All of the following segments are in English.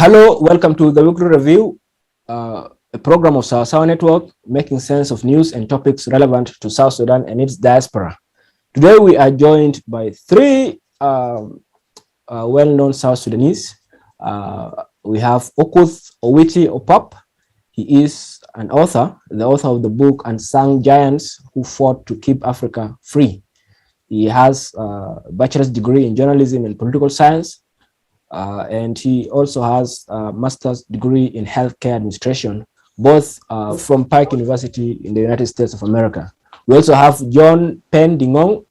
Hello, welcome to the Weekly Review, a program of Sawa Network, making sense of news and topics relevant to South Sudan and its diaspora. Today we are joined by three well-known South Sudanese. We have Okoth, Owity, Opap. He is an author, the author of the book Unsung Giants Who Fought to Keep Africa Free. He has a bachelor's degree in journalism and political science. And he also has a master's degree in healthcare administration, both from Pike University in the United States of America. We also have Jon Pen de Ngong.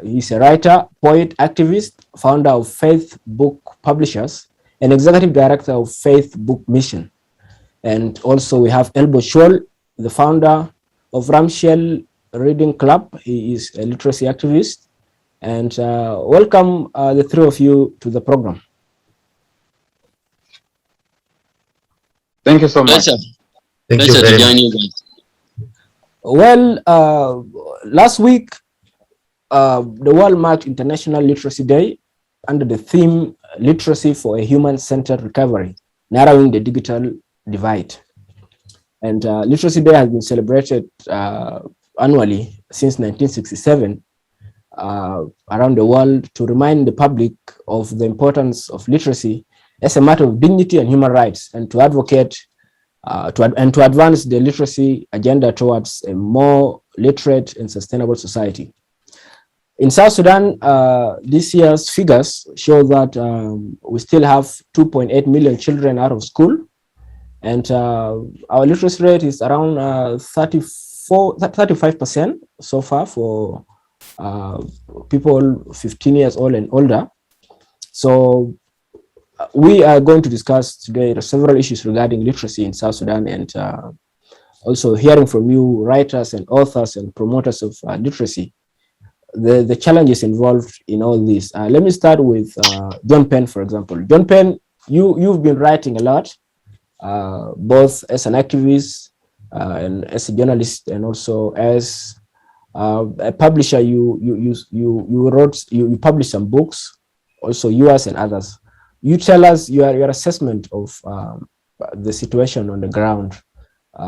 He's a writer, poet, activist, founder of Faithbook Publishers, and executive director of Faithbook Mission. And also we have Chuol, the founder of Ramciel Reading Club. He is a literacy activist. And welcome the three of you to the program. Thank you so much. Pleasure to join you guys. Well, last week, the world marked International Literacy Day under the theme Literacy for a Human-Centered Recovery, Narrowing the Digital Divide. And Literacy Day has been celebrated annually since 1967 around the world to remind the public of the importance of literacy as a matter of dignity and human rights, and to advocate to advance the literacy agenda towards a more literate and sustainable society. In South Sudan, this year's figures show that we still have 2.8 million children out of school, and our literacy rate is around 35% so far for people 15 years old and older. So we are going to discuss today several issues regarding literacy in South Sudan, and also hearing from you, writers and authors and promoters of literacy, the challenges involved in all this. Let me start with Jon Pen, for example. Jon Pen, you've been writing a lot, both as an activist and as a journalist, and also as a publisher. You published some books, also yours and others. You tell us your assessment of the situation on the ground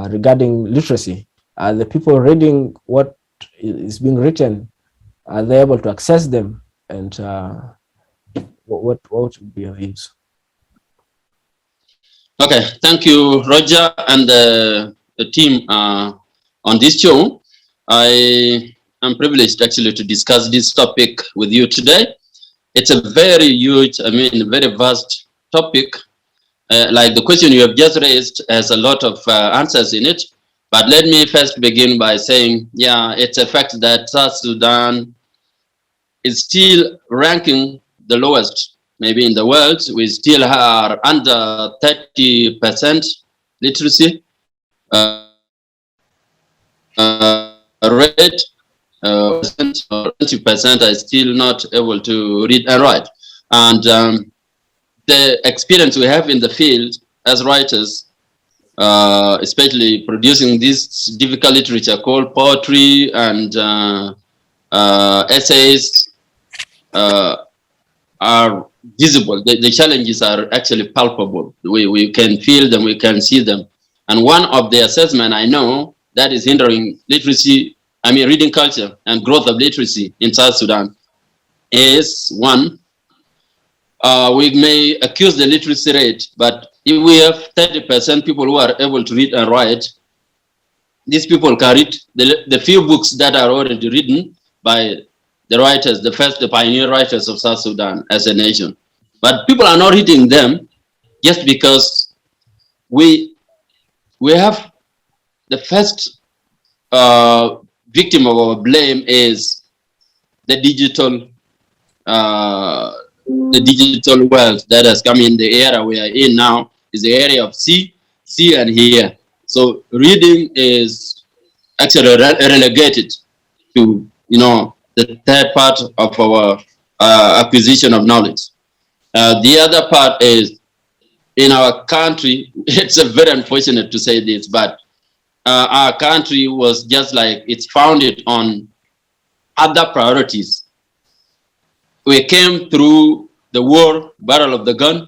regarding literacy. The people reading what is being written, are they able to access them? And what would be your views? Okay, thank you, Roger, and the team on this show. I am privileged actually to discuss this topic with you today. It's a very huge, very vast topic. Like the question you have just raised has a lot of answers in it. But let me first begin by saying, yeah, it's a fact that South Sudan is still ranking the lowest, maybe in the world. We still are under 30% literacy rate. 20% are still not able to read and write. And the experience we have in the field as writers, especially producing this difficult literature called poetry and essays, are visible. The challenges are actually palpable. We can feel them, we can see them. And one of the assessment I know that is hindering literacy, reading culture and growth of literacy in South Sudan is one, we may accuse the literacy rate, but if we have 30% people who are able to read and write, these people can read the few books that are already written by the writers, the pioneer writers of South Sudan as a nation. But people are not reading them just because we have the first victim of our blame is the digital world that has come in. The era we are in now is the area of see and hear. So reading is actually relegated to the third part of our acquisition of knowledge. The other part is in our country. It's very unfortunate to say this, but our country was just like it's founded on other priorities. We came through the war, battle of the gun,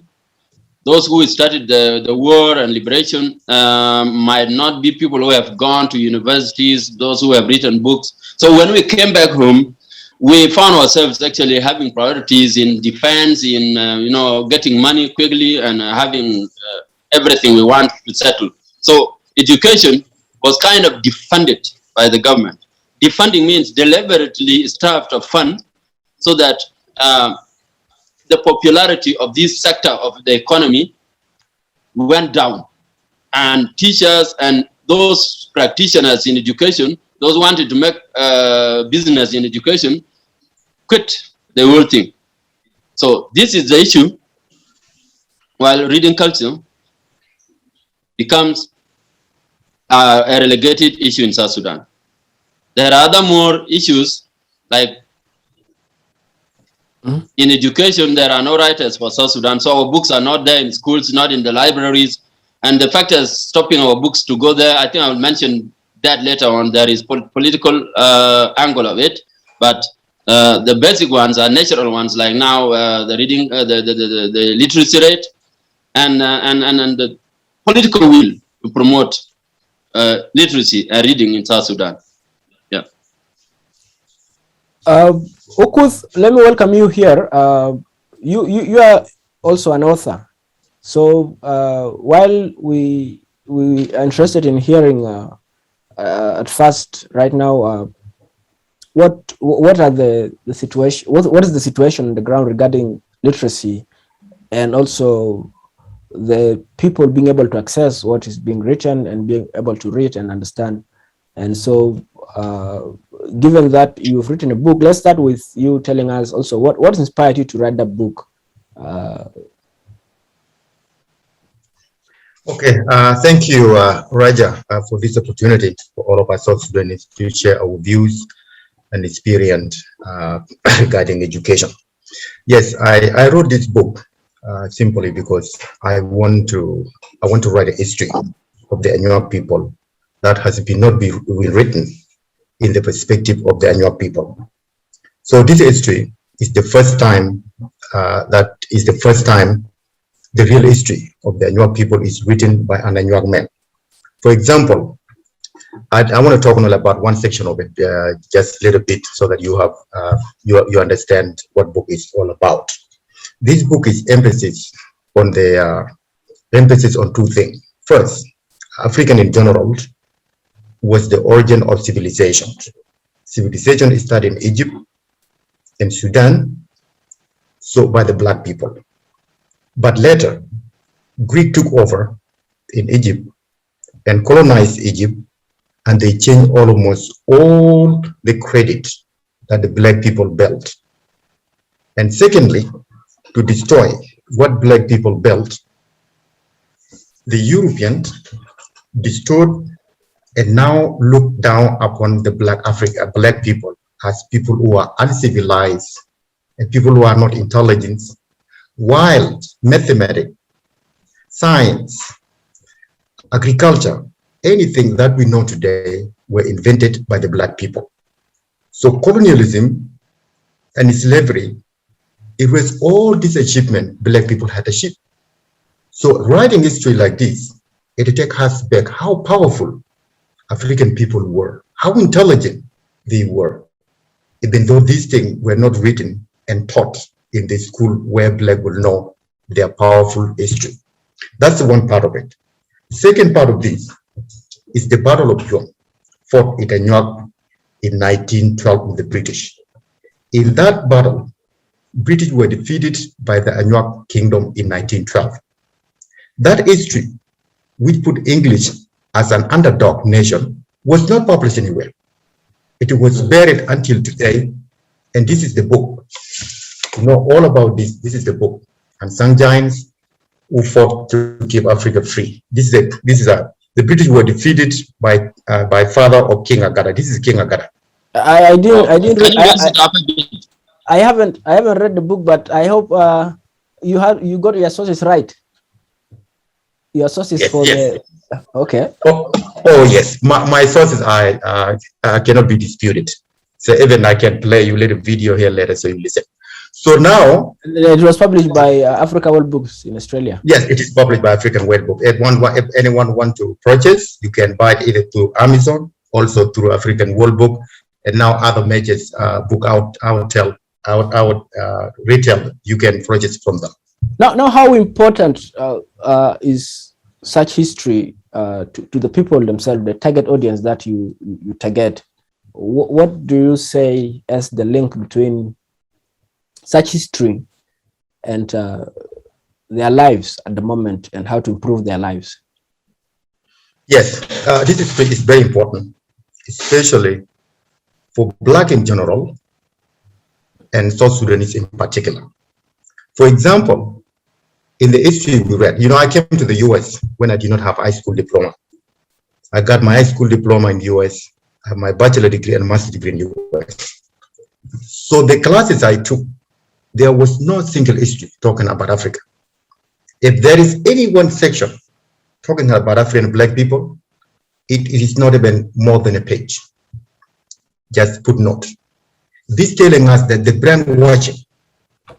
those who started the war and liberation might not be people who have gone to universities, those who have written books. So when we came back home, we found ourselves actually having priorities in defense, in getting money quickly, and having everything we want to settle. So education was kind of defunded by the government. Defunding means deliberately starved of fund so that the popularity of this sector of the economy went down. And teachers and those practitioners in education, those who wanted to make business in education, quit the whole thing. So this is the issue, while reading culture becomes a relegated issue in South Sudan. There are other more issues, like in education, there are no writers for South Sudan, so our books are not there in schools, not in the libraries, and the factors stopping our books to go there, I think I will mention that later on. There is political angle of it, but the basic ones are natural ones, like now the reading, the literacy rate, and the political will to promote literacy and reading in South Sudan. Yeah. Okoth, let me welcome you here. You are also an author. So while we are interested in hearing at first right now, what are the situation? What is the situation on the ground regarding literacy, and also the people being able to access what is being written and being able to read and understand? And so, given that you've written a book, let's start with you telling us also what inspired you to write that book. Okay, thank you, Raja, for this opportunity for all of us South Sudanese to share our views and experience regarding education. Yes, I wrote this book simply because I want to write a history of the Anyuak people that has not been written in the perspective of the Anyuak people. So this history is the first time the real history of the Anyuak people is written by an Anyuak man. For example, I want to talk only about one section of it, just a little bit, so that you have you understand what book is all about. This book is emphasis on two things. First, African in general was the origin of civilization. Civilization started in Egypt and Sudan, so by the black people. But later, Greek took over in Egypt and colonized Egypt, and they changed almost all the credit that the black people built. And secondly, to destroy what black people built, the Europeans destroyed and now look down upon the black people as people who are uncivilized and people who are not intelligent, while mathematics, science, agriculture, anything that we know today were invented by the black people. So colonialism and slavery, it was all this achievement black people had achieved. So writing history like this, it takes us back how powerful African people were, how intelligent they were, even though these things were not written and taught in the school where black will know their powerful history. That's the one part of it. The second part of this is the Battle of Chuol, fought in Anyuak in 1912 with the British. In that battle, British were defeated by the Anyuak kingdom in 1912. That history, which put English as an underdog nation, was not published anywhere. It was buried until today, and this is the book. To know all about this, this is the book. Unsung giants who fought to keep Africa free. The British were defeated by father of King Agada. This is King Agada. I haven't read the book, but I hope you got your sources right. Your sources the okay. Oh yes, my sources cannot be disputed. So even I can play you a little video here later so you listen. So now it was published by Africa World Books in Australia. Yes, it is published by African World Book. If anyone want to purchase, you can buy it either through Amazon, also through African World Book, and now other major book retail. You can purchase from them. Now, how important is such history to the people themselves, the target audience that you target? What do you say as the link between such history and their lives at the moment, and how to improve their lives? Yes, this is very important, especially for Black in general and South Sudanese in particular. For example, in the history we read, I came to the US when I did not have high school diploma. I got my high school diploma in the US, I have my bachelor degree and master's degree in the US. So the classes I took, there was no single history talking about Africa. If there is any one section talking about African Black people, it is not even more than a page. Just footnote. This telling us that the brainwashing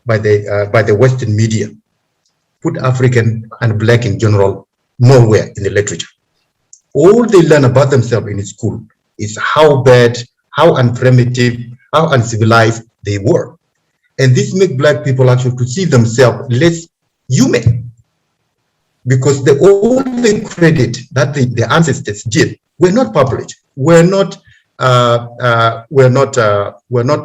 by the Western media put African and Black in general nowhere in the literature. All they learn about themselves in school is how bad, how unprimitive, how uncivilized they were. And this makes Black people actually perceive themselves less human, because the only credit that the ancestors did were not published, were not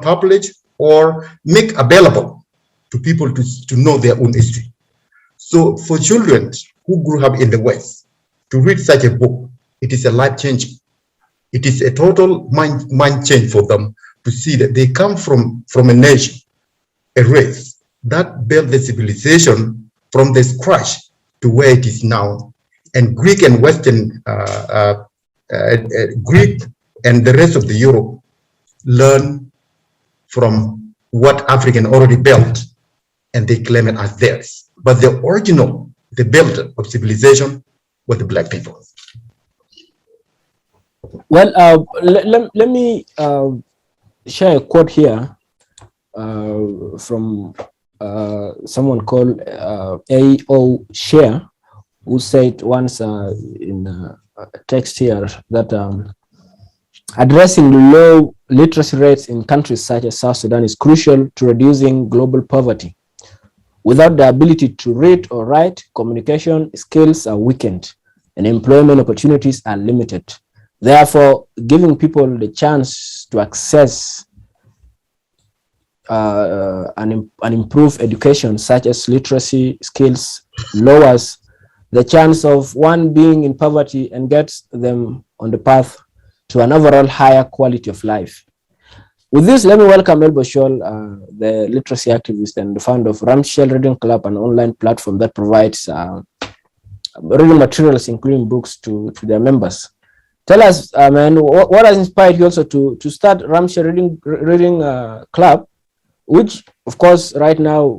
published or make available to people to know their own history. So for children who grew up in the West to read such a book, it is a life changing. It is a total mind change for them to see that they come from a nation, a race that built the civilization from the scratch to where it is now. And Greek and Western, Greek and the rest of the Europe learn from what African already built, and they claim it as theirs. But the original, the builder of civilization, were the Black people. Well, let me share a quote here from someone called A.O. Share, who said once in a text here that addressing low literacy rates in countries such as South Sudan is crucial to reducing global poverty. Without the ability to read or write, communication skills are weakened and employment opportunities are limited. Therefore, giving people the chance to access an improved education such as literacy skills lowers the chance of one being in poverty and gets them on the path to an overall higher quality of life. With this, let me welcome Elbo Chuol, the literacy activist and the founder of Ramciel Reading Club, an online platform that provides reading materials, including books, to their members. Tell us, man, what has inspired you also to start Ramciel Reading Club, which, of course, right now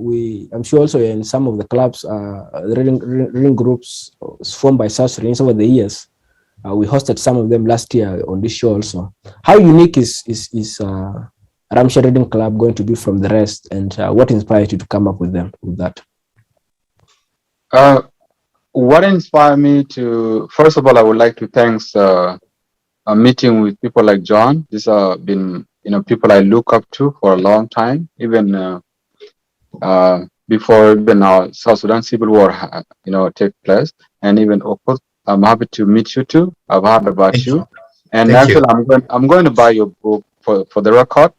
I'm sure also in some of the clubs, reading groups formed by South Sudanese over the years. We hosted some of them last year on this show also. How unique is Ramciel Reading Club going to be from the rest, and what inspired you to come up with that? What inspired me to, first of all, I would like to thank a meeting with people like John. These have been, people I look up to for a long time, even before even our South Sudan Civil War, take place, and even Okoth. I'm happy to meet you too. I've heard about you. And actually, I'm going to buy your book for the record.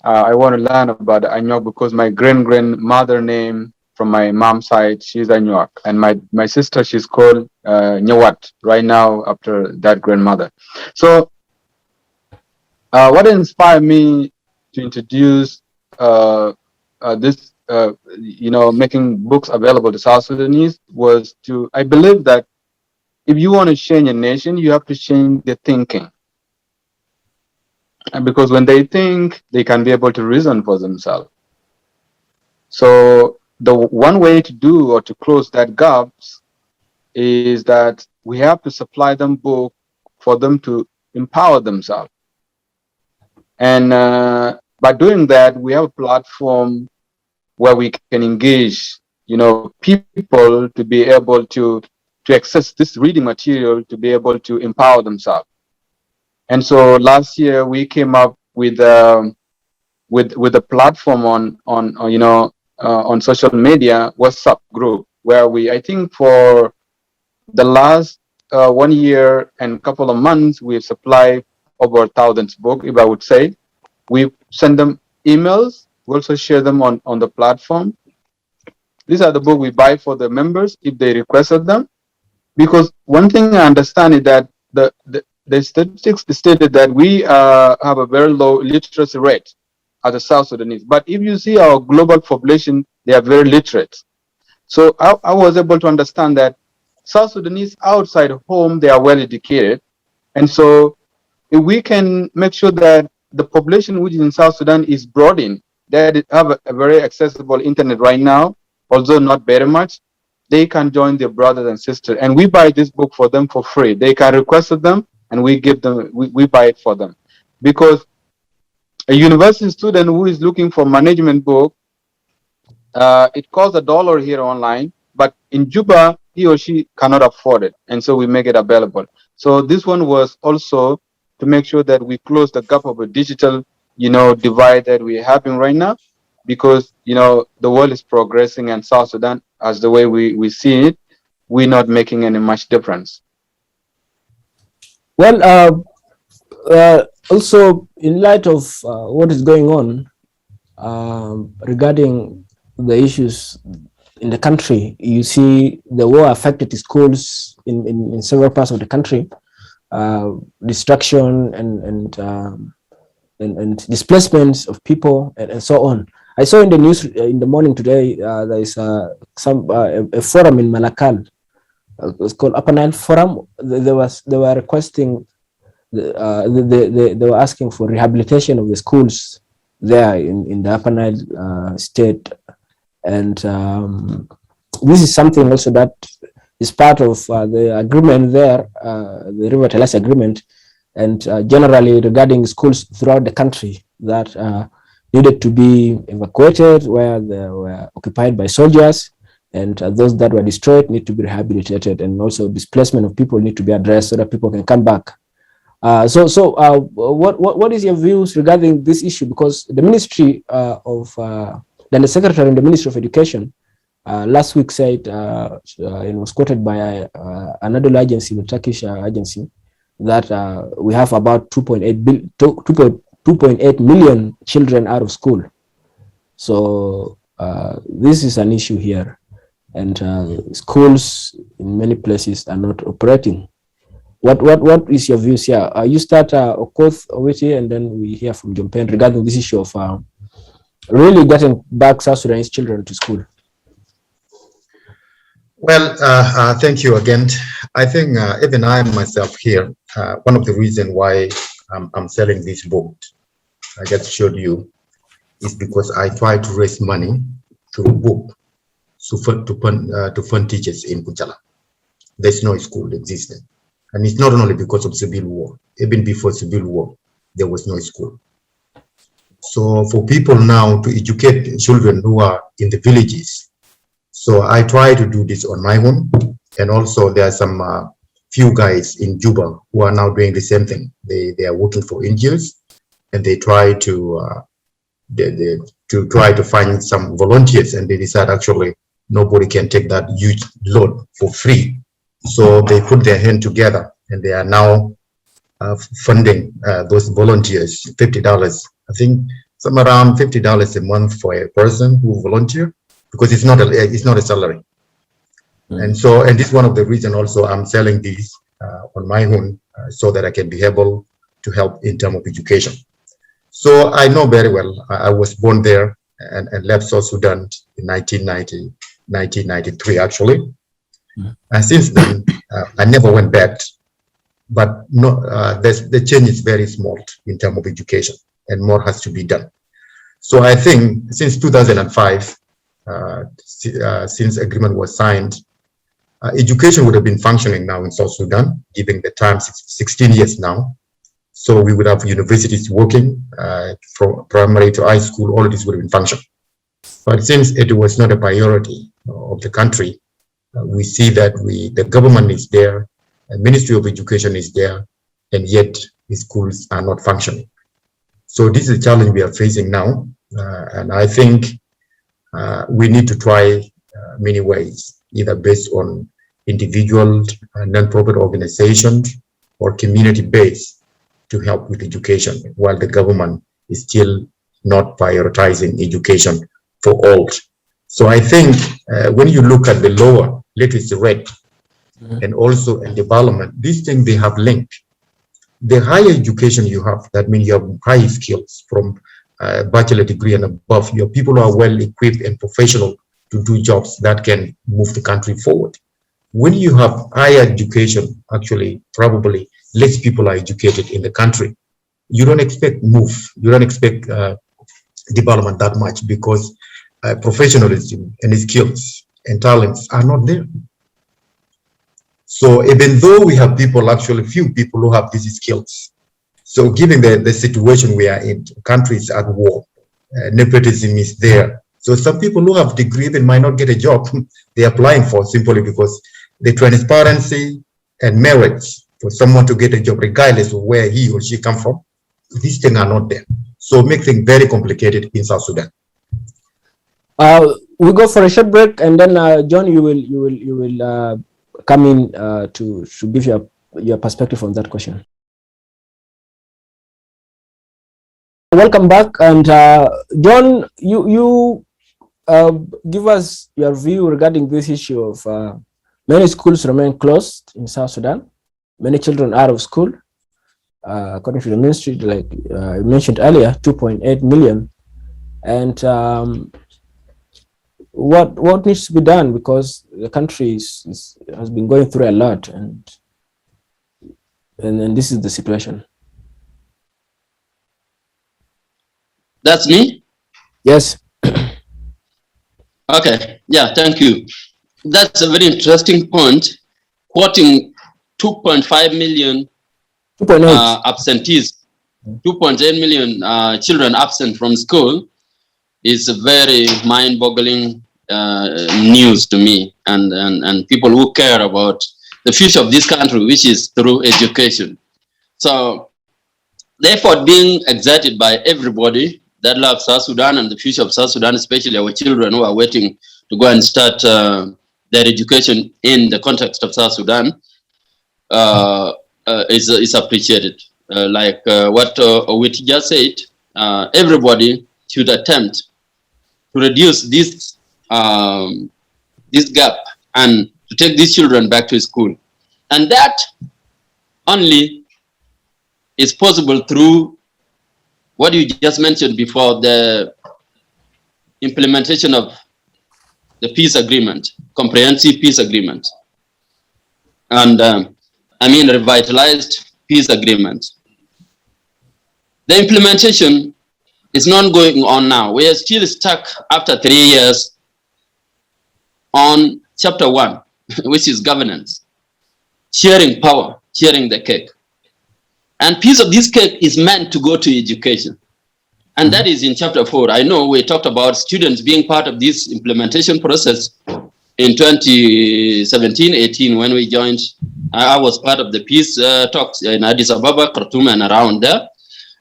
I want to learn about Anyuak because my grandmother name from my mom's side, she's Anyuak, and my sister, she's called Nyawat right now after that grandmother. So what inspired me to introduce this, making books available to South Sudanese was I believe that if you want to change a nation, you have to change their thinking. And because when they think, they can be able to reason for themselves. So the one way to do or to close that gap is that we have to supply them book for them to empower themselves. And by doing that, we have a platform where we can engage, people to be able to access this reading material, to be able to empower themselves. And so last year we came up with a platform on social media, WhatsApp group, where I think for the last 1 year and couple of months, we've supplied over 1,000 books, if I would say. We send them emails. We also share them on the platform. These are the books we buy for the members if they requested them. Because one thing I understand is that the statistics stated that we have a very low literacy rate as a South Sudanese. But if you see our global population, they are very literate. So I was able to understand that South Sudanese outside home, they are well educated. And so if we can make sure that the population which is in South Sudan is broadened, that have a very accessible internet right now, although not very much, they can join their brothers and sisters. And we buy this book for them for free. They can request them and we give them, we buy it for them. Because a university student who is looking for management book, it costs $1 here online, but in Juba, he or she cannot afford it. And so we make it available. So this one was also to make sure that we close the gap of a digital, divide that we're having right now, because, the world is progressing and South Sudan, as the way we see it, we're not making any much difference. Well, also in light of what is going on regarding the issues in the country, you see the war affected schools in several parts of the country, destruction and displacements of people and so on. I saw in the news in the morning today there is a forum in Malakal. It's called Upper Nile Forum. They were requesting, they were asking for rehabilitation of the schools there in the Upper Nile state. And this is something also that is part of the agreement there, the Rehabilitation agreement, and generally regarding schools throughout the country that needed to be evacuated, where they were occupied by soldiers, and those that were destroyed need to be rehabilitated, and also displacement of people need to be addressed so that people can come back. What is your views regarding this issue? Because the Ministry then the Secretary in the Ministry of Education last week said, it was quoted by another agency, the Turkish agency, that we have about 2.8 million children out of school. So this is an issue here, and schools in many places are not operating. What is your views here? You start Okoth, Owity, and then we hear from Jon Pen regarding this issue of really getting back South Sudanese children to school. Well, thank you again. I think even I myself here, one of the reasons why I'm selling this book, I just showed you, is because I try to raise money through book to fund teachers in Kuchala. There's no school existed. And it's not only because of civil war. Even before civil war, there was no school. So for people now to educate children who are in the villages, so I try to do this on my own. And also there are some few guys in Juba who are now doing the same thing. They are working for NGOs, and they try to try to find some volunteers, and they decide actually nobody can take that huge load for free. So they put their hand together, and they are now funding those volunteers $50. I think some around $50 a month for a person who volunteer, because it's not a salary. And so, and this is one of the reasons also I'm selling these on my own, so that I can be able to help in terms of education. So I know very well, I was born there and left South Sudan in 1993 actually. And since then, I never went back. But no, the change is very small in terms of education, and more has to be done. So I think since 2005, since agreement was signed, education would have been functioning now in South Sudan, given the time 16 years now. So we would have universities working from primary to high school, all of this would have been functioning. But since it was not a priority of the country, we see that the government is there, the Ministry of Education is there, and yet the schools are not functioning. So this is a challenge we are facing now, and I think we need to try many ways, either based on individual non-profit organizations or community-based to help with education, while the government is still not prioritizing education for all. So I think when you look at the lower literacy rate and also in development, these things, they have linked. The higher education you have, that means you have high skills from bachelor degree and above. Your people are well equipped and professional to do jobs that can move the country forward. When you have higher education, actually, probably less people are educated in the country. You don't expect you don't expect development that much, because professionalism and skills and talents are not there. So even though we have people, actually few people who have these skills. So given the situation we are in, countries at war, nepotism is there. So some people who have degree even might not get a job they're applying for, simply because the transparency and merits for someone to get a job, regardless of where he or she come from, these things are not there. So make things very complicated in South Sudan. We go for a short break, and then John, you will come in to give your perspective on that question. Welcome back, and John, you give us your view regarding this issue of many schools remain closed in South Sudan, many children out of school, according to the ministry, like I mentioned earlier, 2.8 million, and what needs to be done, because the country has been going through a lot, and this is the situation. That's me? Yes. Okay, yeah, thank you. That's a very interesting point. Quoting 2.5 million 2.8 absentees, 2.8 million children absent from school is a very mind-boggling news to me, and people who care about the future of this country, which is through education. So the effort being exerted by everybody that loves South Sudan and the future of South Sudan, especially our children who are waiting to go and start their education in the context of South Sudan, is appreciated. Like what Owity just said, everybody should attempt to reduce this gap and to take these children back to school. And that only is possible through what you just mentioned before, the implementation of the peace agreement, comprehensive peace agreement, and revitalized peace agreement. The implementation is not going on now. We are still stuck after 3 years on chapter 1, which is governance, sharing power, sharing the cake. And piece of this cake is meant to go to education. And that is in chapter 4. I know we talked about students being part of this implementation process in 2017-18 when we joined. I was part of the peace talks in Addis Ababa, Khartoum, and around there.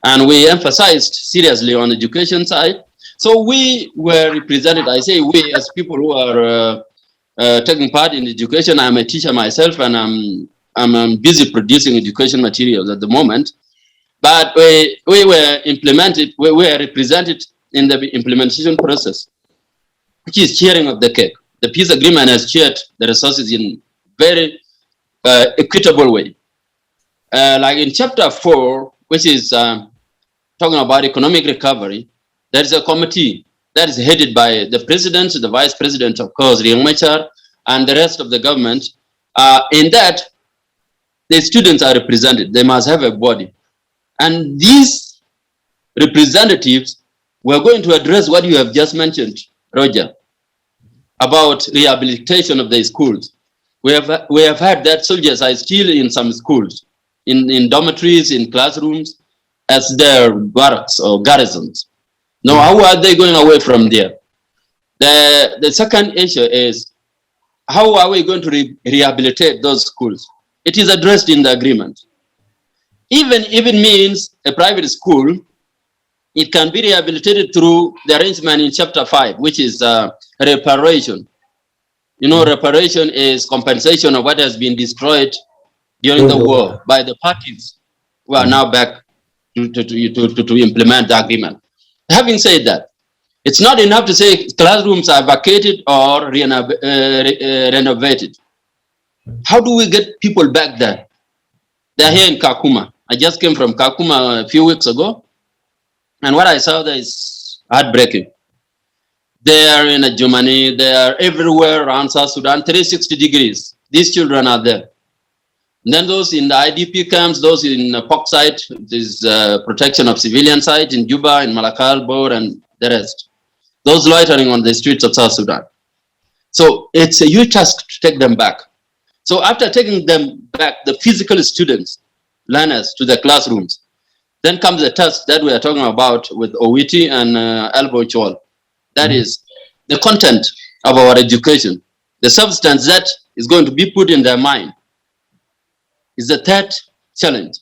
And we emphasized seriously on the education side. So we were represented, I say we, as people who are taking part in education. I'm a teacher myself, and I'm busy producing education materials at the moment. But we were represented in the implementation process, which is sharing of the cake. The peace agreement has shared the resources in very equitable way. Like in chapter 4, which is talking about economic recovery, there is a committee that is headed by the president, the vice president, of course, Riek Machar, and the rest of the government. In that, the students are represented. They must have a body. And these representatives were going to address what you have just mentioned, Roger, about rehabilitation of the schools. We have heard that soldiers are still in some schools, in dormitories, in classrooms, as their barracks or garrisons. Now, how are they going away from there? The second issue is, how are we going to rehabilitate those schools? It is addressed in the agreement. Even if it means a private school, it can be rehabilitated through the arrangement in Chapter 5, which is reparation. You know, reparation is compensation of what has been destroyed during the war by the parties who are now back to implement the agreement. Having said that, it's not enough to say classrooms are vacated or renovated. How do we get people back there? They're here in Kakuma. I just came from Kakuma a few weeks ago, and what I saw there is heartbreaking. They are in Germany, they are everywhere around South Sudan, 360 degrees. These children are there. And then those in the IDP camps, those in the POC site, this protection of civilian site in Juba, in Malakal, Bor, and the rest. Those loitering on the streets of South Sudan. So it's a huge task to take them back. So after taking them back, the physical students, learners to the classrooms, then comes the task that we are talking about with Owity and Chuol. That is the content of our education, the substance that is going to be put in their mind is the third challenge.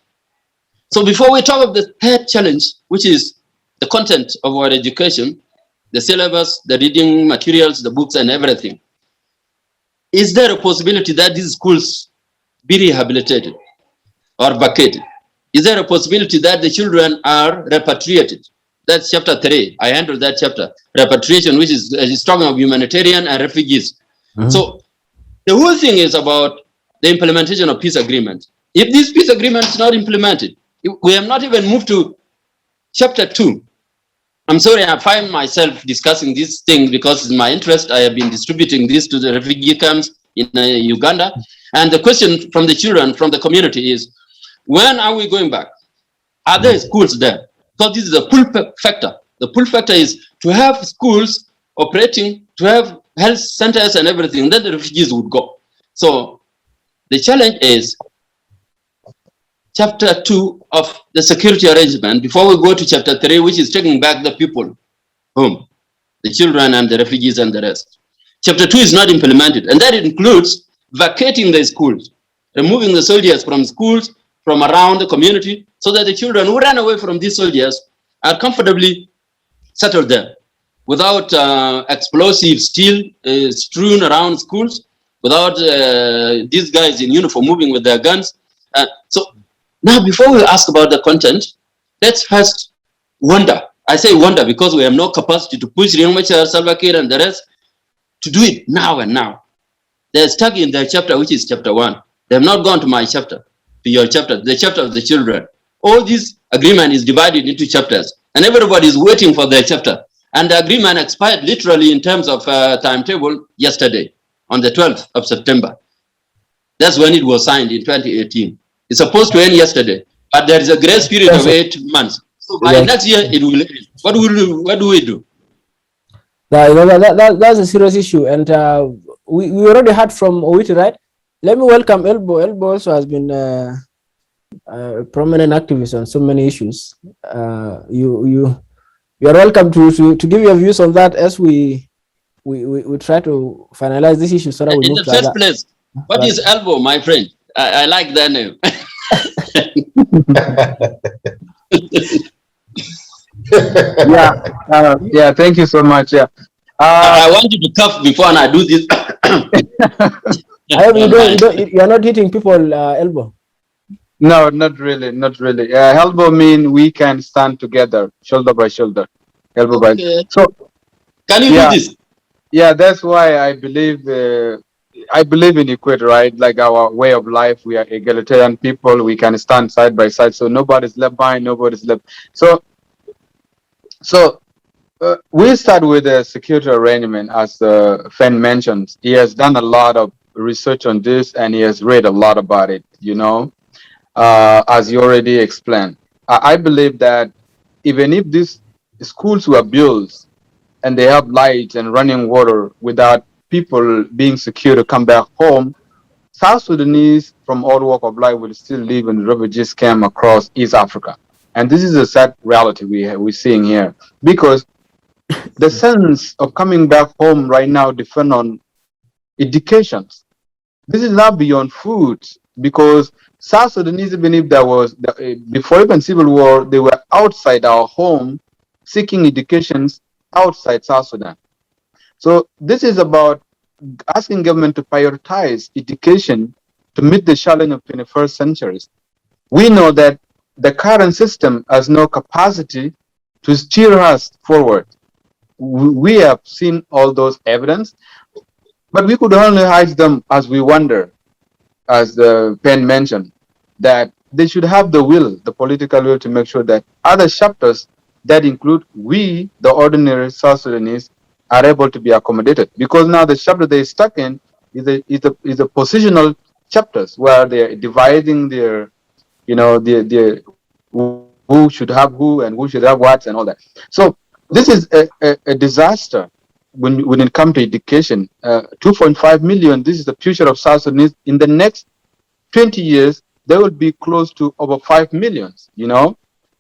So before we talk of the third challenge, which is the content of our education, the syllabus, the reading materials, the books and everything, is there a possibility that these schools be rehabilitated or vacated? Is there a possibility that the children are repatriated? That's chapter 3. I handled that chapter. Repatriation, which is talking of humanitarian and refugees. So the whole thing is about the implementation of peace agreement. If this peace agreement is not implemented, we have not even moved to chapter 2. I'm sorry, I find myself discussing these things because it's my interest. I have been distributing this to the refugee camps in Uganda. And the question from the children, from the community is, when are we going back? Are there schools there? Because this is the pull factor. The pull factor is to have schools operating, to have health centers and everything, then the refugees would go. So the challenge is chapter 2 of the security arrangement before we go to chapter 3, which is taking back the people home, the children and the refugees and the rest. Chapter 2 is not implemented, and that includes vacating the schools, removing the soldiers from schools, from around the community, so that the children who ran away from these soldiers are comfortably settled there, without explosive steel strewn around schools, without these guys in uniform moving with their guns. So now, before we ask about the content, let's first wonder. I say wonder because we have no capacity to push Riek Machar, Salva Kiir, and the rest to do it now and now. They're stuck in their chapter, which is chapter 1. They have not gone to my chapter, to your chapter, the chapter of the children. All this agreement is divided into chapters, and everybody is waiting for their chapter. And the agreement expired literally in terms of timetable yesterday, on the 12th of September. That's when it was signed in 2018. It's supposed to end yesterday, but there is a grace period of 8 months. So by next year, it will end. What do we do? That's a serious issue, and we already heard from Owity, right? Let me welcome Elbow. Elbow also has been a prominent activist on so many issues. You are welcome to give your views on that as we try to finalize this issue so that we move to in the first place. What is Elbow, my friend? I like that name. Yeah, thank you so much. Yeah, I want you to cough before I do this. You're not hitting people, Elbow. No, not really, not really. Elbow mean we can stand together, shoulder by shoulder, elbow by. So, can you do this? Yeah, that's why I believe in equity, right? Like our way of life, we are egalitarian people. We can stand side by side, so nobody's left behind, nobody's left. So we start with the security arrangement, as Penn mentioned. He has done a lot of research on this, and he has read a lot about it. You know, as you already explained, I believe that even if these schools were built and they have light and running water without people being secure to come back home, South Sudanese from all walk of life will still live in refugees camp across East Africa. And this is a sad reality we're seeing here, because the sense of coming back home right now depend on education. This is not beyond food, because South Sudanese, even if there was, before even civil war, they were outside our home seeking educations outside South Sudan. So this is about asking government to prioritize education to meet the challenge of 21st centuries. We know that the current system has no capacity to steer us forward. We have seen all those evidence, but we could only hide them as we wonder, as Penn mentioned, that they should have the will, the political will, to make sure that other chapters that include we, the ordinary South Sudanese, are able to be accommodated. Because now the chapter they're stuck in is a positional chapters where they're dividing their, the who should have who and who should have what and all that. So this is a disaster when it comes to education. 2.5 million, this is the future of South Sudanese. In the next 20 years, there will be close to over 5 millions,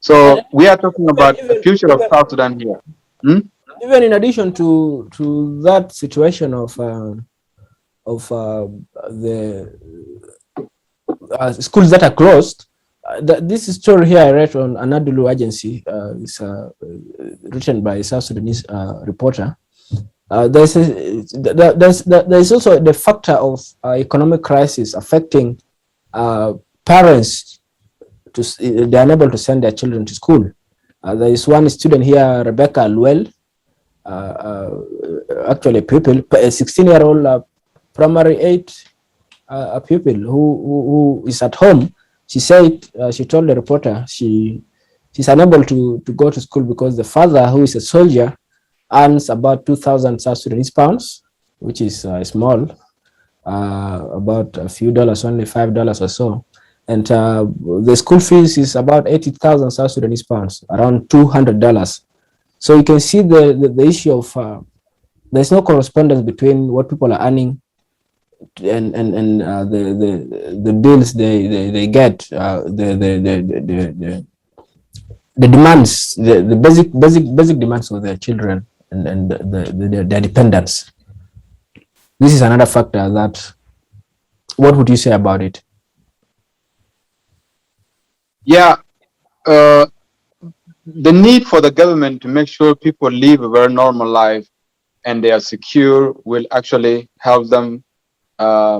So we are talking about the future of South Sudan here. Even in addition to that situation of the schools that are closed, this story here I read on Anadolu Agency, is written by a South Sudanese reporter. There's also the factor of economic crisis affecting parents. They're unable to send their children to school. There is one student here, Rebecca Luel, actually a pupil, a 16-year-old primary 8 pupil who is at home. She said, she told the reporter she's unable to go to school because the father, who is a soldier, earns about 2,000 South Sudanese pounds, which is small, about a few dollars, only $5 or so. And the school fees is about 80,000 South Sudanese pounds, around $200. So you can see the issue of there's no correspondence between what people are earning and the bills they get, the demands, the basic demands of their children and their dependents. This is another factor that. What would you say about it? Yeah, the need for the government to make sure people live a very normal life and they are secure will actually help them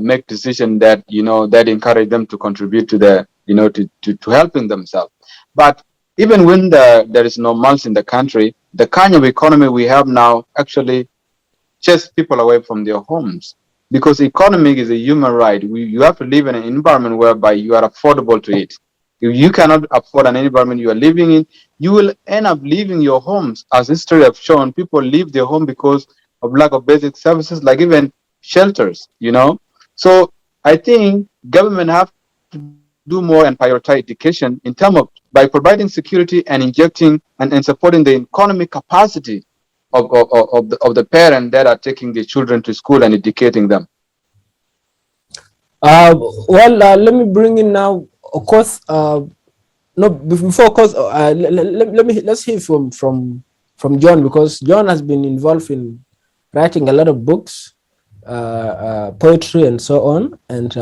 make decisions that that encourage them to contribute to the to helping themselves. But even when there is no months in the country, the kind of economy we have now actually chase people away from their homes, because economy is a human right. You have to live in an environment whereby you are affordable to it. If you cannot afford an environment you are living in, you will end up leaving your homes. As history have shown, people leave their home because of lack of basic services, like even shelters, So I think government have to do more and prioritize education in terms of by providing security and injecting and supporting the economic capacity of the parents that are taking their children to school and educating them. Let me bring in now Okoth. No, before Okoth, let's hear from John, because John has been involved in writing a lot of books, poetry and so on. And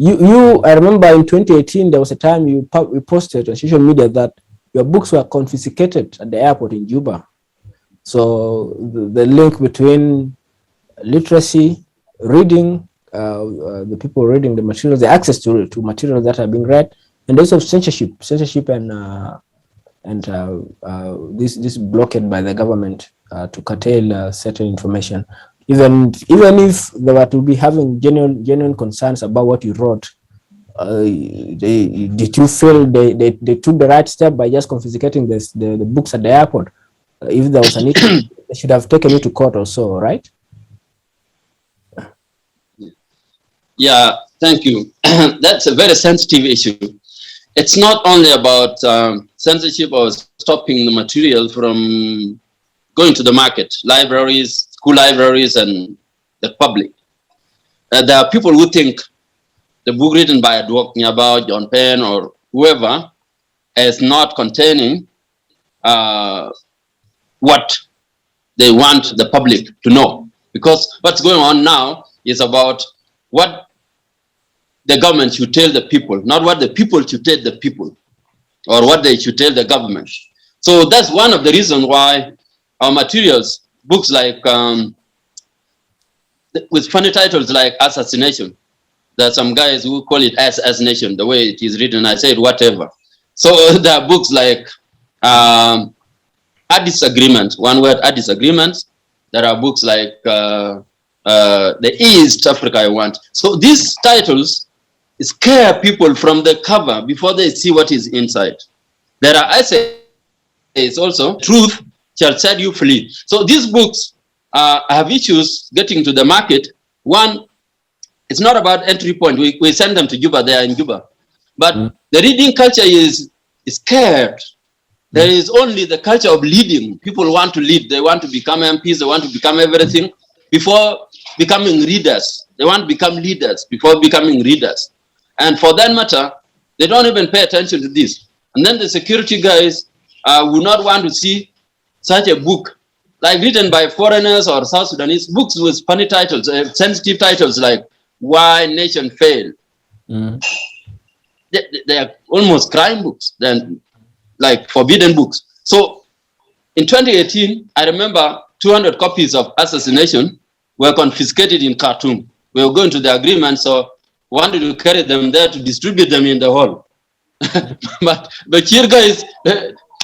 I remember in 2018 there was a time you posted on social media that your books were confiscated at the airport in Juba. So the link between literacy, reading, the people reading the materials, the access to materials that are being read, and also censorship and this blockade by the government to curtail certain information. Even if they were to be having genuine concerns about what you wrote, did you feel they took the right step by just confiscating the books at the airport? If there was an issue, they should have taken you to court or so, right? Yeah, thank you. That's a very sensitive issue. It's not only about censorship or stopping the material from going to the market, libraries, school libraries, and the public. There are people who think the book written by about Jon Pen or whoever is not containing what they want the public to know. Because what's going on now is about what the government should tell the people, not what the people should tell the people, or what they should tell the government. So that's one of the reasons why our materials, books like, with funny titles like Assassination, there are some guys who call it Assassination, the way it is written, I said whatever. So there are books like A Disagreement, one word, A Disagreement. There are books like The East Africa I Want. So these titles scare people from the cover before they see what is inside. There are essays also, Truth Shall Set You Free. So these books have issues getting to the market. One, it's not about entry point. We send them to Juba, they are in Juba. But the reading culture is scared. There is only the culture of leading. People want to lead. They want to become MPs. They want to become everything before becoming readers. They want to become leaders before becoming readers. And for that matter, they don't even pay attention to this. And then the security guys would not want to see such a book, like written by foreigners or South Sudanese, books with funny titles, sensitive titles like Why Nation Failed. They are almost crime books, then like forbidden books. So in 2018, I remember 200 copies of Assassination were confiscated in Khartoum. We were going to the agreement, so wanted to carry them there to distribute them in the hall. but here guys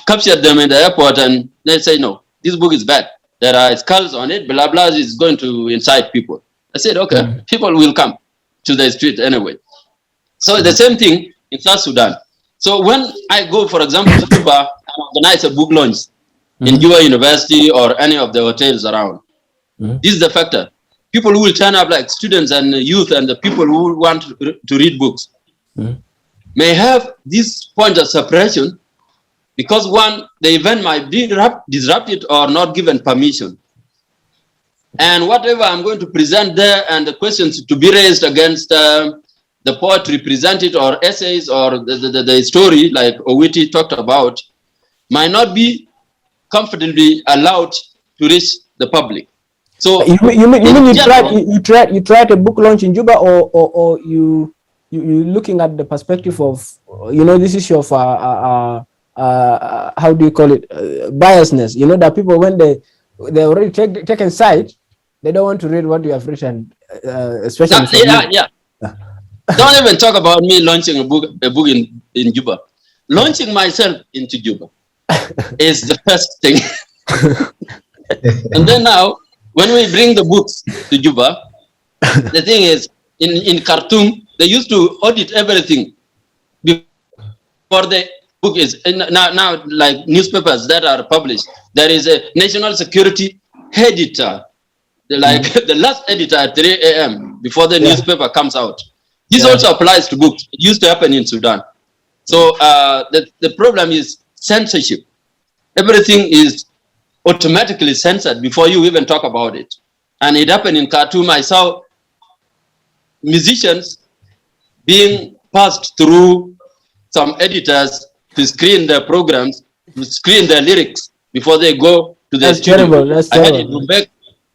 captured them in the airport and they say, no, this book is bad. There are skulls on it, blah, blah, it's going to incite people. I said, okay, people will come to the street anyway. So the same thing in South Sudan. So when I go, for example, to Juba and organize a book launch in Juba University or any of the hotels around, this is the factor. People who will turn up, like students and youth and the people who want to read books, may have this point of separation because one, the event might be disrupted or not given permission. And whatever I'm going to present there and the questions to be raised against the poetry presented or essays or the story like Owity talked about might not be comfortably allowed to reach the public. So you mean you tried a book launch in Juba, or you looking at the perspective of, this issue of how do you call it, biasness? That people, when they already taken side, they don't want to read what you have written, especially Don't even talk about me launching a book in Juba. Launching myself into Juba is the first thing. And then now, when we bring the books to Juba, the thing is, in Khartoum, they used to audit everything before the book is, now like newspapers that are published, there is a national security editor, the last editor at 3 a.m. before the newspaper comes out. This also applies to books. It used to happen in Sudan. So the problem is censorship. Everything is automatically censored before you even talk about it. And it happened in Khartoum. I saw musicians being passed through some editors to screen their programs, to screen their lyrics before they go to the studio. Terrible. That's terrible. I had in Rumbek,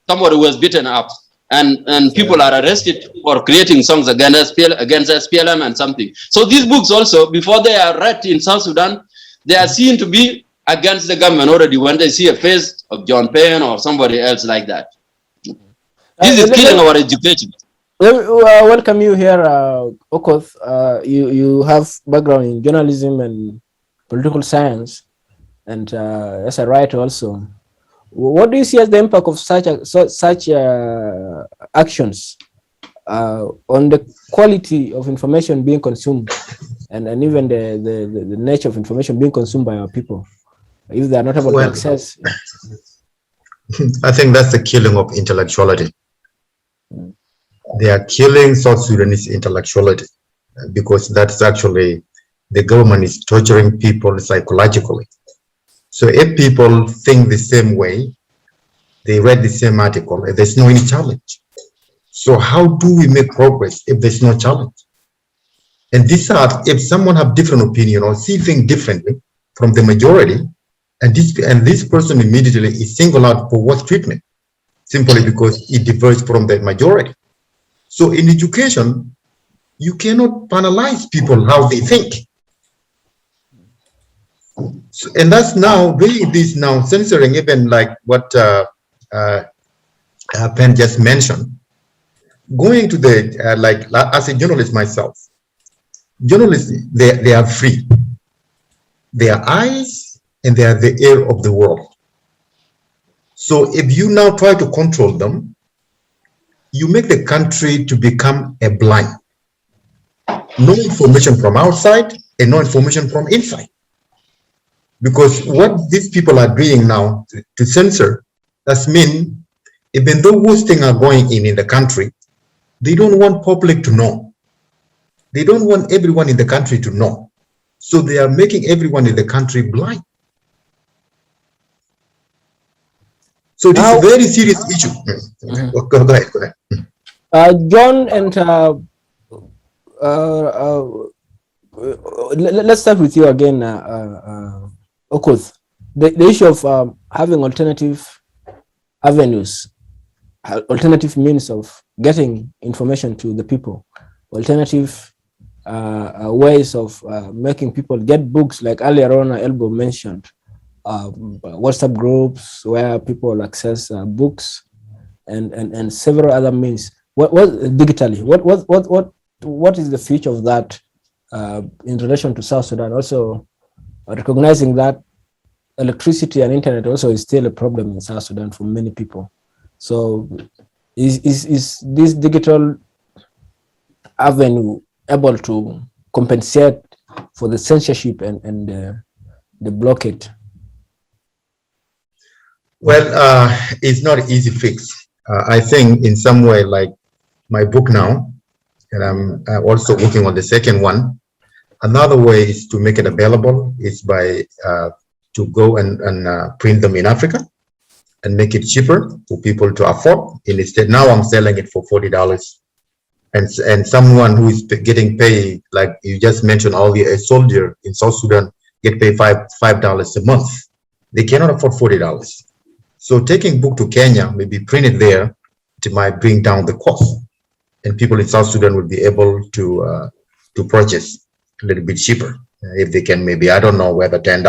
somebody was beaten up. And people are arrested for creating songs against SPLM and something. So these books also, before they are read in South Sudan, they are seen to be against the government already when they see a face of Jon Pen or somebody else like that. This is killing our education. Welcome you here, Okoth. You have background in journalism and political science, and as a writer also. What do you see as the impact of such actions on the quality of information being consumed, and even the nature of information being consumed by our people, if they are not able to access? I think that's the killing of intellectuality. They are killing South Sudanese intellectuality because that's actually, the government is torturing people psychologically. So if people think the same way, they read the same article, and there's no any challenge. So how do we make progress if there's no challenge? And this if someone have different opinion or see things differently from the majority, And this person immediately is singled out for worse treatment, simply because it diverges from the majority. So in education, you cannot penalize people how they think. So, and that's now, doing this now, censoring, even like what Penn just mentioned, going to the, like as a journalist myself, journalists, they are free. They are eyes and they are the ear of the world. So if you now try to control them, you make the country to become a blind. No information from outside and no information from inside. Because what these people are doing now to censor, that's mean, even though worst things are going in the country, they don't want public to know. They don't want everyone in the country to know. So they are making everyone in the country blind. So this is a very serious issue. Go ahead. John and let's start with you again, Okoth. The issue of having alternative avenues, alternative means of getting information to the people, alternative ways of making people get books, like earlier on Elbow mentioned, WhatsApp groups where people access books, and several other means. What digitally? What is the future of that in relation to South Sudan? Also, recognizing that electricity and internet also is still a problem in South Sudan for many people. So, is this digital avenue able to compensate for the censorship and the blockade? Well, it's not an easy fix. I think in some way, like my book now, and I'm also working on the second one. Another way is to make it available is by to go and print them in Africa and make it cheaper for people to afford. Instead, now I'm selling it for $40. And someone who is getting paid, like you just mentioned, a soldier in South Sudan get paid $5 a month. They cannot afford $40. So taking book to Kenya, maybe print it there, it might bring down the cost, and people in South Sudan will be able to purchase a little bit cheaper if they can. Maybe, I don't know whether $10,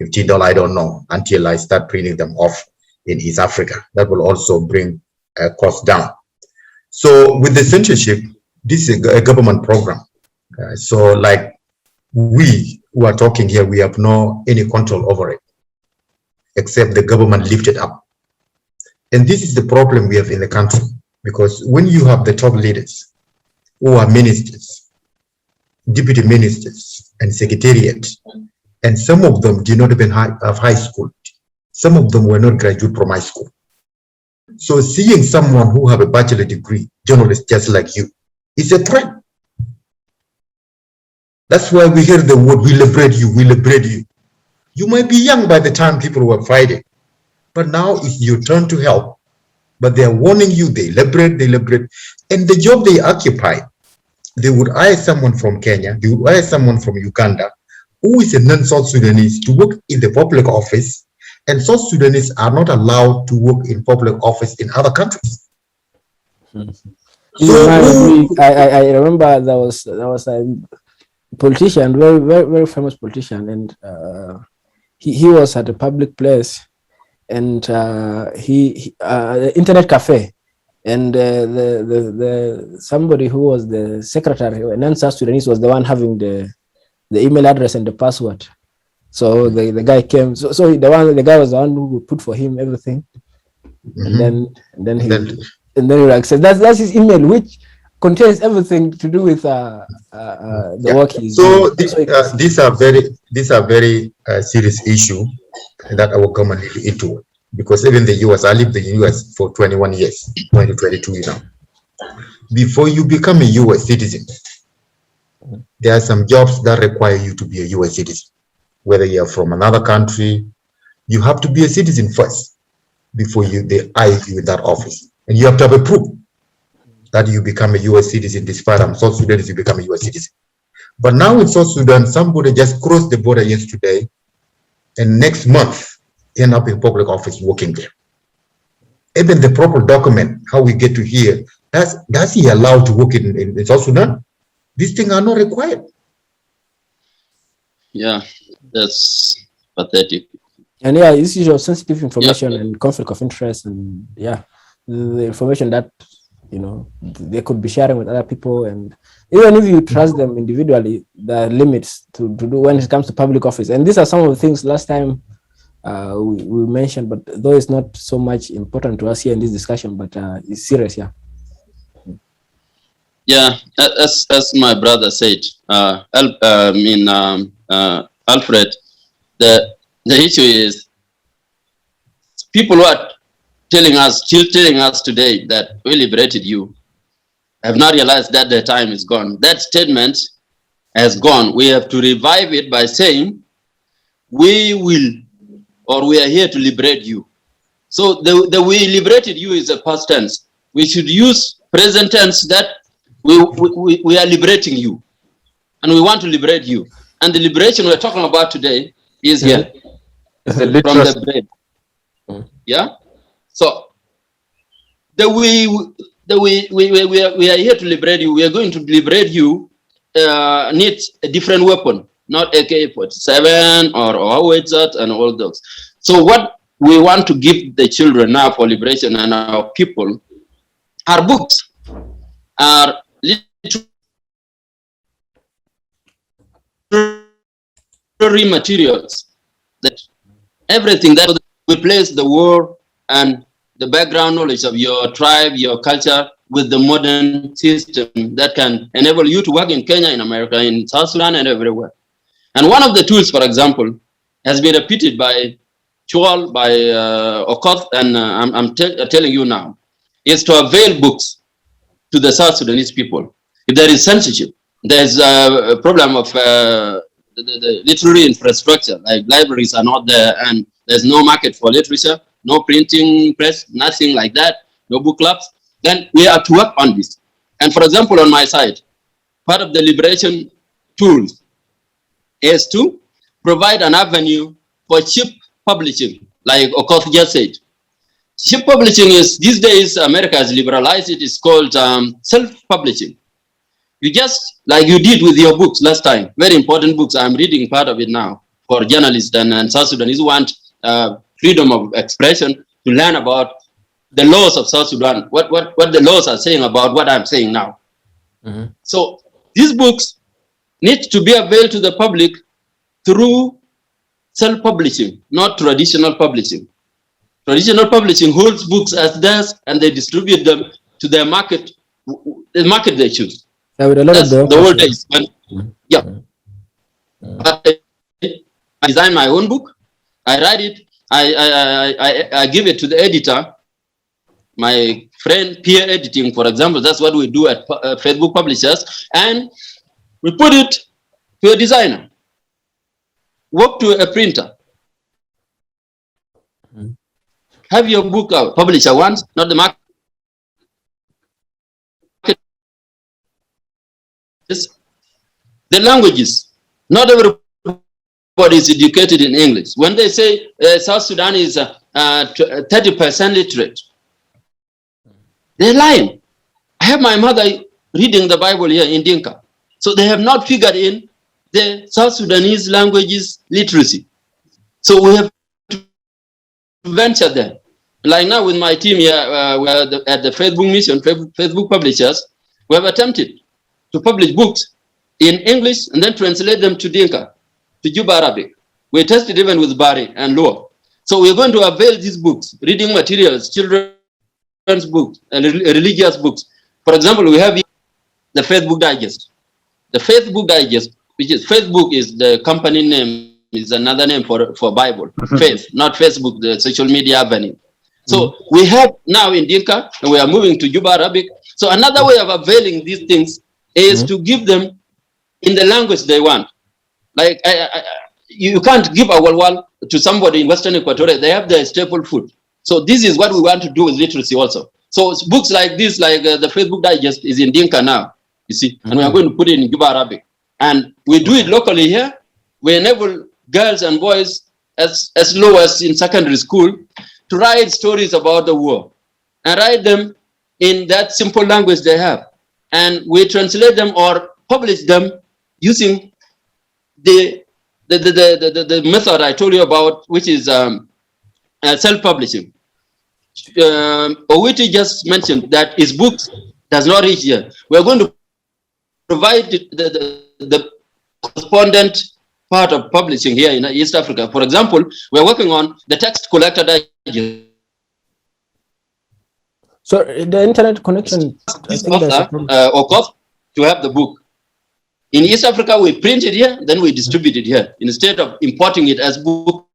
$15, I don't know, until I start printing them off in East Africa. That will also bring costs down. So with the censorship, this is a government program. So like we who are talking here, we have no any control over it, except the government lift it up. And this is the problem we have in the country, because when you have the top leaders who are ministers, deputy ministers, and secretariat, and some of them do not even have high school. Some of them were not graduate from high school. So seeing someone who have a bachelor degree, journalist just like you, is a threat. That's why we hear the word, we liberate you, we liberate you. You might be young by the time people were fighting, but now it's your turn to help. But they are warning you, they liberate. And the job they occupy, they would hire someone from Kenya, they would hire someone from Uganda, who is a non-South Sudanese, to work in the public office, and South Sudanese are not allowed to work in public office in other countries. So I remember there was a politician, very famous politician, and he was at a public place, and he internet cafe, and the somebody who was the secretary, a non-South Sudanese, was the one having the email address and the password. So the guy came. So the guy was the one who would put for him everything, and then he accessed. That's his email, which contains everything to do with the work he's doing. So these are very serious issue that our government need to into, because even the US, I lived in the US for 21 years, 22 now. Before you become a US citizen, there are some jobs that require you to be a US citizen. Whether you're from another country, you have to be a citizen first before they hire you in that office. And you have to have a proof that you become a US citizen. Despite South Sudan, you become a US citizen. But now in South Sudan, somebody just crossed the border yesterday and next month end up in public office working there. Even the proper document, how we get to here, does he allowed to work in South Sudan? These things are not required. Yeah, that's pathetic. And yeah, this is your sensitive information and conflict of interest, and yeah, the information that they could be sharing with other people, and even if you trust them individually, there are limits to do when it comes to public office. And these are some of the things last time we mentioned, but though it's not so much important to us here in this discussion, but it's serious. Yeah, as my brother said, Alfred, the issue is people who are still telling us today that we liberated you, have not realized that the time is gone. That statement has gone. We have to revive it by saying, we will, or we are here to liberate you. So the we liberated you is a past tense. We should use present tense, that we are liberating you, and we want to liberate you. And the liberation we're talking about today is here, from the brain. Yeah. So we are here to liberate you. We are going to liberate you. Needs a different weapon, not AK-47 or Owity and all those. So what we want to give the children now for liberation and our people are books, are literary materials, that everything that replace the war and the background knowledge of your tribe, your culture, with the modern system that can enable you to work in Kenya, in America, in South Sudan, and everywhere. And one of the tools, for example, has been repeated by Chuol, by Okoth, and I'm telling you now, is to avail books to the South Sudanese people. If there is censorship, there's a problem of the literary infrastructure, like libraries are not there, and there's no market for literature, no printing press, nothing like that, no book clubs, then we have to work on this. And for example, on my side, part of the liberation tools is to provide an avenue for cheap publishing, like Okoth just said. Cheap publishing is, these days, America has liberalized it. It's called self-publishing. You just, like you did with your books last time, very important books. I'm reading part of it now for journalists and South Sudanese who want freedom of expression to learn about the laws of South Sudan, what the laws are saying about what I'm saying now. So these books need to be available to the public through self-publishing, not traditional publishing. Traditional publishing holds books as theirs and they distribute them to their market, the market they choose. That's the old days. Yeah. But I design my own book. I write it. I give it to the editor. My friend, peer editing, for example, that's what we do at Faithbook Publishers, and we put it to a designer, work to a printer. Have your book out, publisher wants, not the market. The languages, not everybody is educated in English. When they say South Sudan is 30% literate, they're lying. I have my mother reading the Bible here in Dinka. So they have not figured in the South Sudanese languages literacy. So we have to venture there. Like now with my team here, we're at the Faithbook Mission, Faithbook Publishers, we have attempted to publish books in English and then translate them to Dinka, to Juba Arabic. We tested even with Bari and Luo. So we're going to avail these books, reading materials, children's books, and religious books. For example, we have the Faithbook Digest. The Faithbook Digest, which is Faithbook is the company name, is another name for Bible. Faith, not Facebook, the social media avenue. So we have now in Dinka, and we are moving to Juba Arabic. So another way of availing these things is to give them in the language they want. Like you can't give a walwal to somebody in Western Equatoria. They have their staple food. So this is what we want to do with literacy also. So books like this, like the Faithbook Digest, is in Dinka now, you see, and we are going to put it in Juba Arabic. And we do it locally here. We enable girls and boys as low as in secondary school to write stories about the war and write them in that simple language they have. And we translate them or publish them using the method I told you about, which is self-publishing. Owity just mentioned that his books does not reach here. We're going to provide the correspondent part of publishing here in East Africa. For example, we're working on the text collector digest. So the internet connection, I think there's a problem. Okoth to have the book. In East Africa, we print it here, then we distribute it here instead of importing it as book.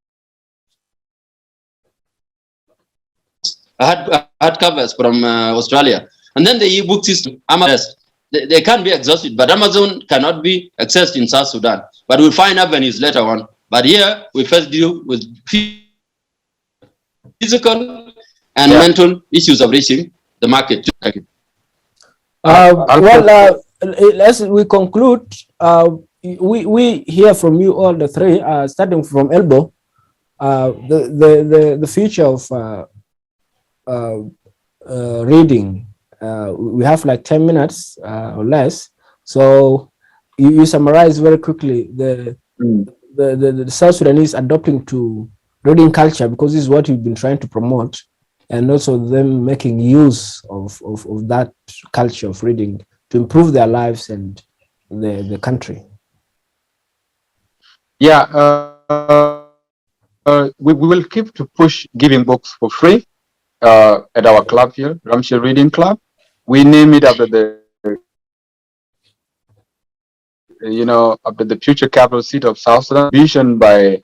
Hard covers from Australia, and then the e-book system. They can't be exhausted, but Amazon cannot be accessed in South Sudan. But we'll find avenues later on. But here we first deal with physical and mental issues of reaching the market. As we conclude, we hear from you all the three, starting from Elbow, the future of reading. We have like 10 minutes or less. So you summarize very quickly the South Sudanese adopting to reading culture, because this is what you've been trying to promote, and also them making use of that culture of reading to improve their lives and the country. Yeah, we will keep to push giving books for free at our club here, Ramciel Reading Club. We name it after the after the future capital seat of South Sudan, vision by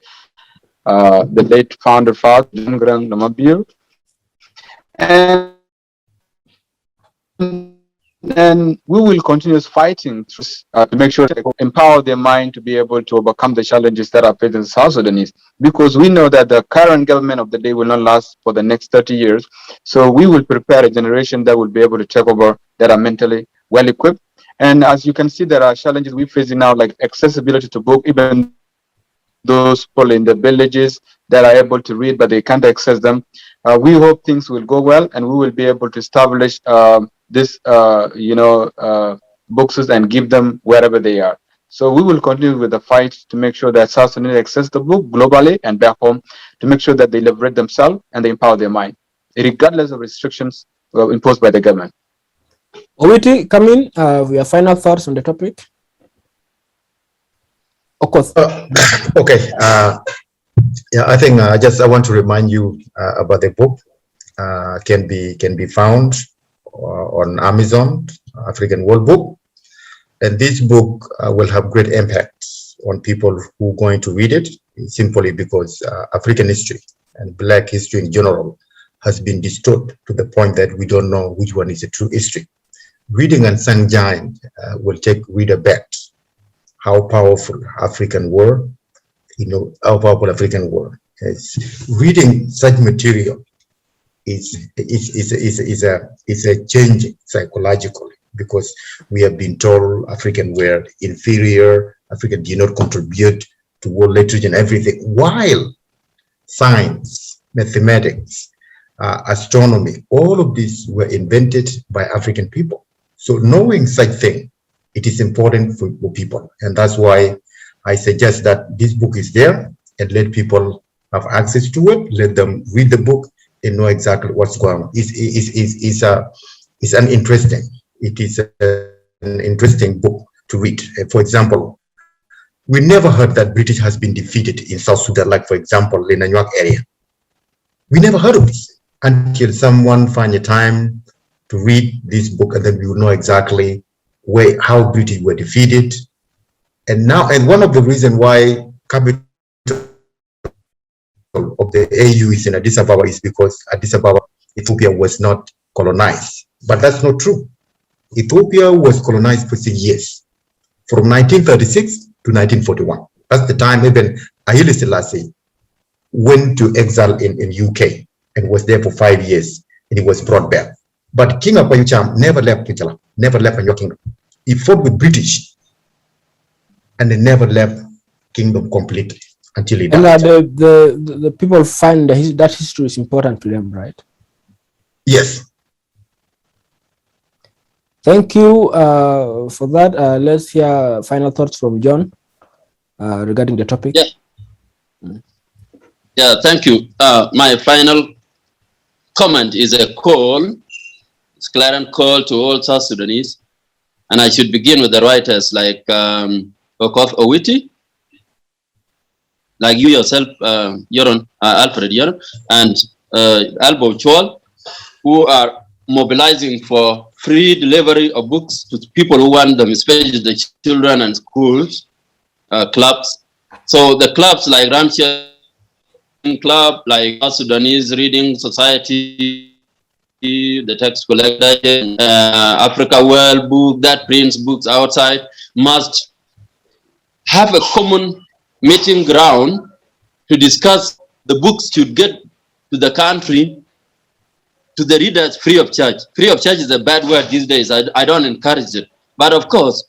the late founder, Father Jon Pen de Ngong. And we will continue fighting to make sure to empower their mind to be able to overcome the challenges that are facing South Sudanese, because we know that the current government of the day will not last for the next 30 years. So we will prepare a generation that will be able to take over, that are mentally well equipped. And as you can see, there are challenges we're facing now, like accessibility to book, even those people in the villages that are able to read, but they can't access them. We hope things will go well, and we will be able to establish this, books and give them wherever they are. So we will continue with the fight to make sure that South Sudanese access the book globally and back home, to make sure that they liberate themselves and they empower their mind, regardless of restrictions imposed by the government. Owity, come in. Your final thoughts on the topic. Okoth. Okay. Yeah, I think I want to remind you about the book. Can be found on Amazon, African World Book, and this book will have great impact on people who are going to read it, simply because African history and Black history in general has been distorted to the point that we don't know which one is a true history. Reading Unsung Giant will take reader back how powerful African were, how powerful African were. Reading such material is a change psychologically, because we have been told African were inferior, African did not contribute to world literature and everything, while science, mathematics, astronomy, all of these were invented by African people. So knowing such thing, it is important for people, and that's why I suggest that this book is there, and let people have access to it. Let them read the book and know exactly what's going on. It is an interesting book to read. For example, we never heard that British has been defeated in South Sudan, like for example, in Anyuak area. We never heard of this until someone find a time to read this book, and then we will know exactly how British were defeated. And one of the reasons why capital of the AU is in Addis Ababa is because Addis Ababa, Ethiopia was not colonized. But that's not true. Ethiopia was colonized for 6 years, from 1936 to 1941. That's the time even Haile Selassie went to exile in UK and was there for 5 years, and he was brought back. But King Apayucham never left Kujala, never left Anyuak Kingdom. He fought with British, and they never left Kingdom completely. until he And died. the people find that history is important to them, right? Yes. Thank you for that. Let's hear final thoughts from John regarding the topic. Yeah, thank you. My final comment is a call, it's a clarion call to all South Sudanese. And I should begin with the writers like Okoth Owity, like you yourself, Alfred Yoron, and Albo Chuol, who are mobilizing for free delivery of books to people who want them, especially the children and schools, clubs. So the clubs like Ramciel Club, like Sudanese Reading Society, the text collector, Africa World Book, that prints books outside, must have a common meeting ground to discuss the books should get to the country, to the readers free of charge. Free of charge is a bad word these days. I don't encourage it. But of course,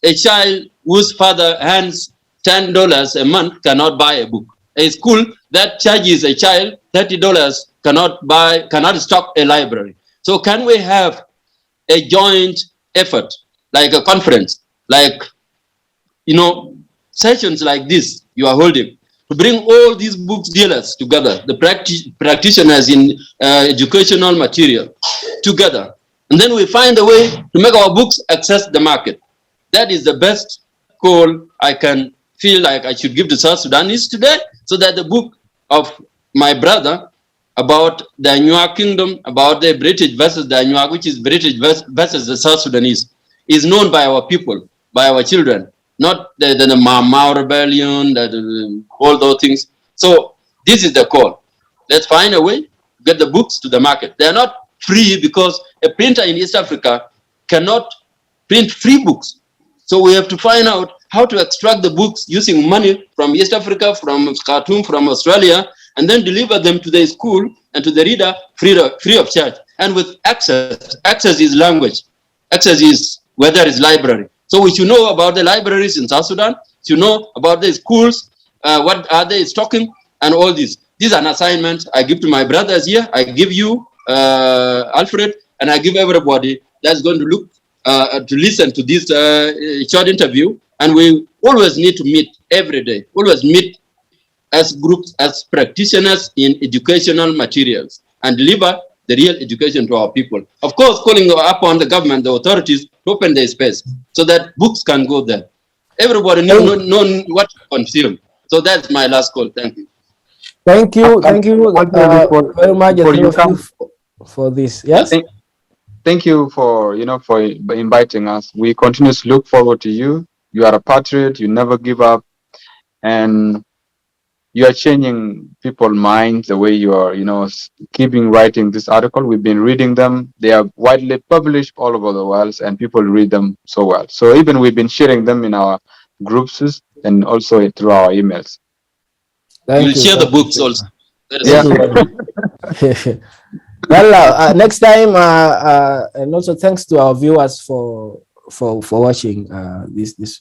a child whose father hands $10 a month cannot buy a book. A school that charges a child $30 cannot stock a library. So can we have a joint effort, like a conference, like, sessions like this you are holding, to bring all these books dealers together, the practitioners in educational material together. And then we find a way to make our books access the market. That is the best call I can feel like I should give to South Sudanese today, so that the book of my brother about the Anyuak kingdom, about the British versus the Anyuak, which is British versus the South Sudanese, is known by our people, by our children, not the Mao rebellion, all those things. So this is the call. Let's find a way to get the books to the market. They are not free because a printer in East Africa cannot print free books. So we have to find out how to extract the books using money from East Africa, from Khartoum, from Australia, and then deliver them to the school and to the reader free of charge. And with access. Access is language. Access is whether it's library. So we should know about the libraries in South Sudan, should know about the schools, what are they stocking, and all this. These are an assignment I give to my brothers here. I give you, Alfred, and I give everybody that's going to look to listen to this short interview. And we always need to meet every day, always meet as groups, as practitioners in educational materials, and deliver the real education to our people. Of course, calling upon the government, the authorities, to open the space so that books can go there. Everybody needs to know what to consume. So that's my last call. Thank you. Thank you very much for this. Yes. Thank you for inviting us. We continue to look forward to you. You are a patriot. You never give up, and you are changing people's minds the way you are, keeping writing this article. We've been reading them. They are widely published all over the world, and people read them so well. So even we've been sharing them in our groups and also through our emails. We'll share the books also. Yeah. Well, next time, and also thanks to our viewers for watching this.